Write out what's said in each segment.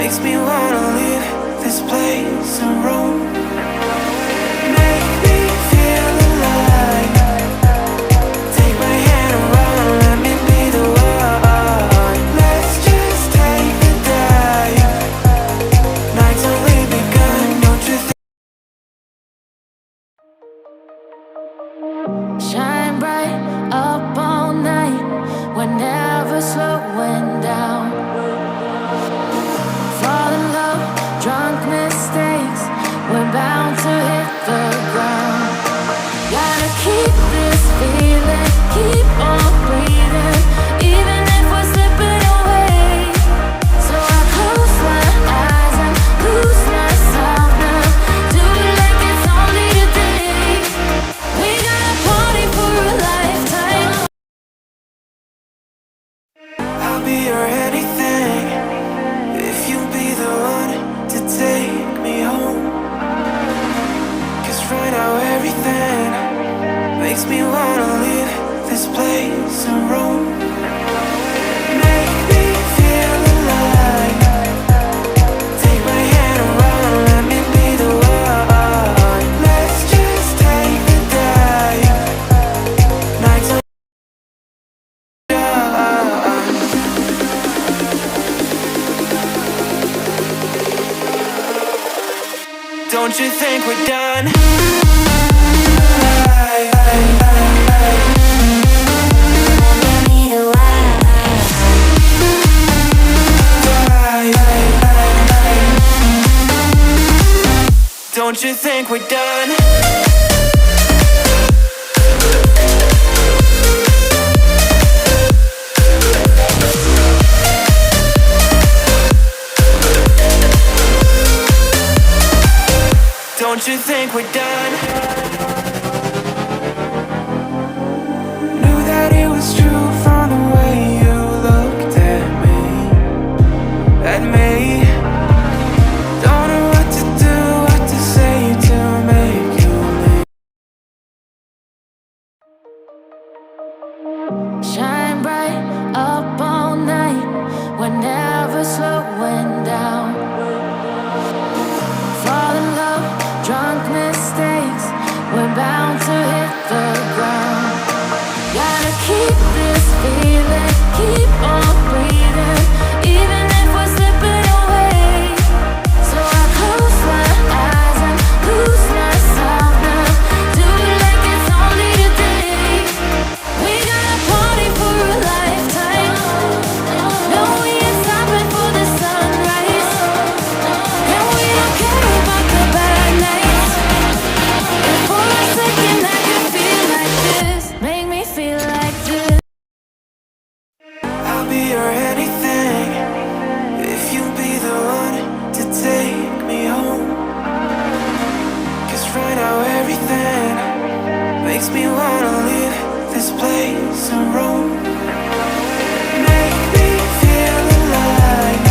makes me wanna leave this place and roam. Make me feel alive. Take my hand around, let me be the one. Let's just take the dive. Night's only begun, don't you think? Shine bright up all night, we're never slowing down. Fall in love, drunk mistakes, we're bound to hit the ground. Gotta keep this feeling, keep on breathing, even if we're slipping away. So I close my eyes and lose myself now. Do it like it's only today. We got a party for a lifetime. I'll be your anything if you be the one to take me home. 'Cause right now everything makes me wanna leave this place and roam. Make me feel alive. Take my hand around, let me be the one. Let's just take the dive. Nights are done. Don't you think we're done? Don't you think we're done? Don't you think we're done? Knew that it was true from the way you looked at me. Don't know what to do, what to say to make you leave. Shine bright up all night, we're never slowing down. Fall in love, drunk mistakes, we're bound to hit the ground. Gotta keep this feeling, keep on breathing, even if we're slipping away. So I close my eyes and lose myself now. Do it like it's only today. We got a party for a lifetime. No, we ain't stopping for the sunrise. And we don't care about the bad nights. And for a second I can feel like this. Make me feel like this. I'll be your anything if you be the one to take me home. 'Cause right now everything makes me wanna leave this place and roam. Make me feel alive.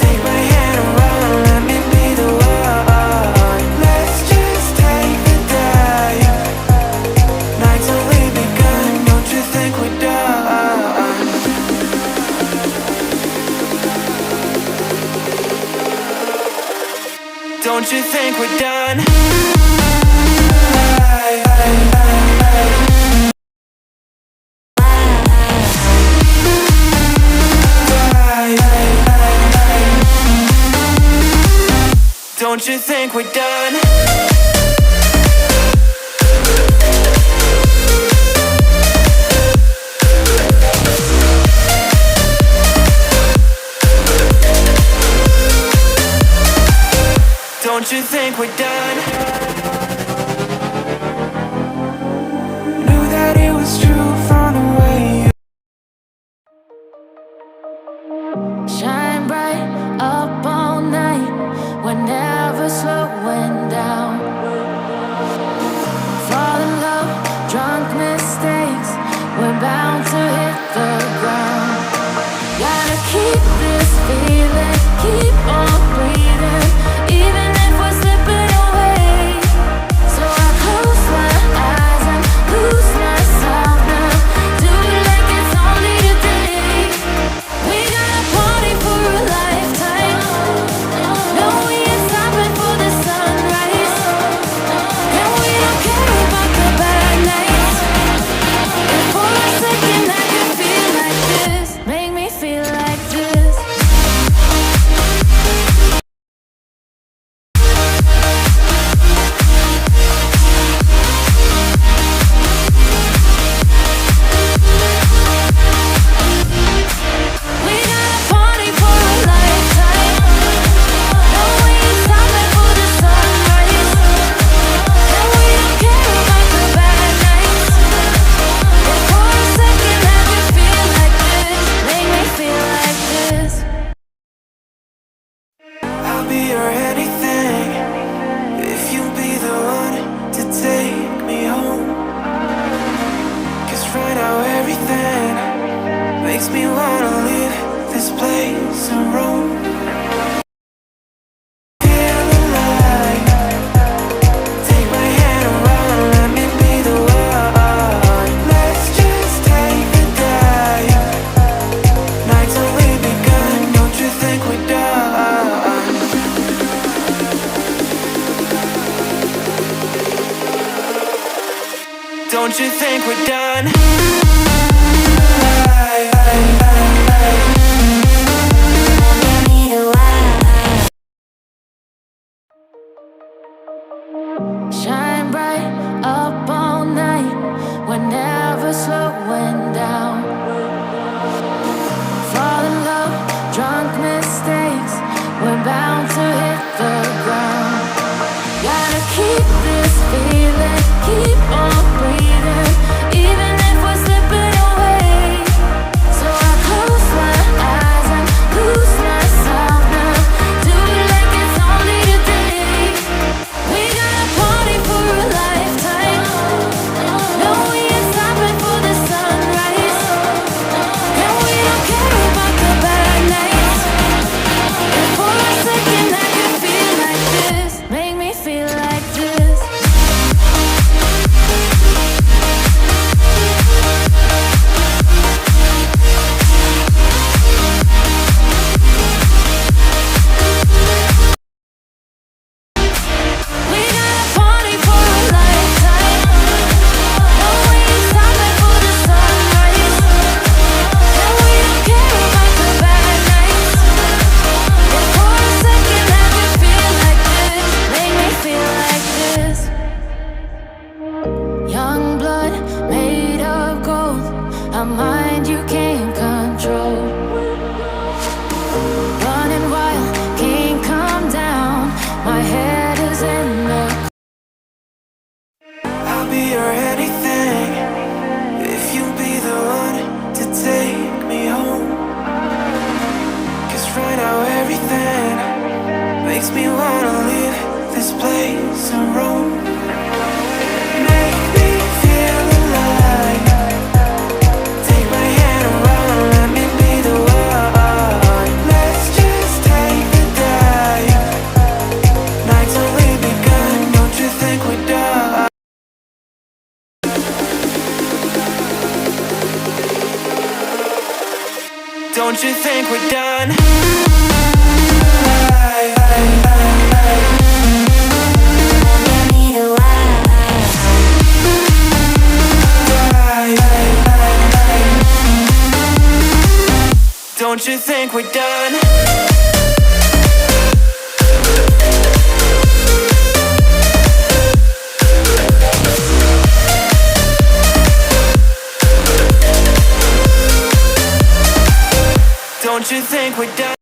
Take my hand around, let me be the one. Let's just take the dive. Night's only begun, don't you think we're done? Don't you think we're done? Don't you think we're done? Don't you think we're done? Knew that it was true from the way you Shine bright up all night, we're never slowing down. Fall in love, drunk mistakes, we're bound to hit the ground. Gotta keep this feeling, keep on breathing, even if we're slipping away. So I close my eyes and lose myself now. Do it like it's only today. We got a party for a lifetime. Don't you think we're done? Shine bright up all night, we're never slowing down. Fall in love, drunk mistakes, we're bound to hit the ground. Gotta keep this feeling, keep on breathing, even if we're slipping away. So I close my eyes and lose myself now. Do it like it's only today. We got a party for a lifetime. No, we ain't stopping for the sunrise. And we don't care about the bad nights. And for a second I can feel like this. Make me feel like this. We got a party for a lifetime. No, we ain't stopping for the sunrise. And we don't care about the bad nights. And for a second I can feel like this. Make me feel like this. Young blood made of gold, a mind you can't control. Running wild, can't calm down. My head is in the I'll be your anything if you'll be the one to take me home. 'Cause right now everything makes me wanna leave this place and roam. Make me feel alive. Take my hand around, let me be the one. Let's just take the dive. Night's only begun, don't you think we're done? Don't you think we're done? Don't you think we're done? Don't you think we're done?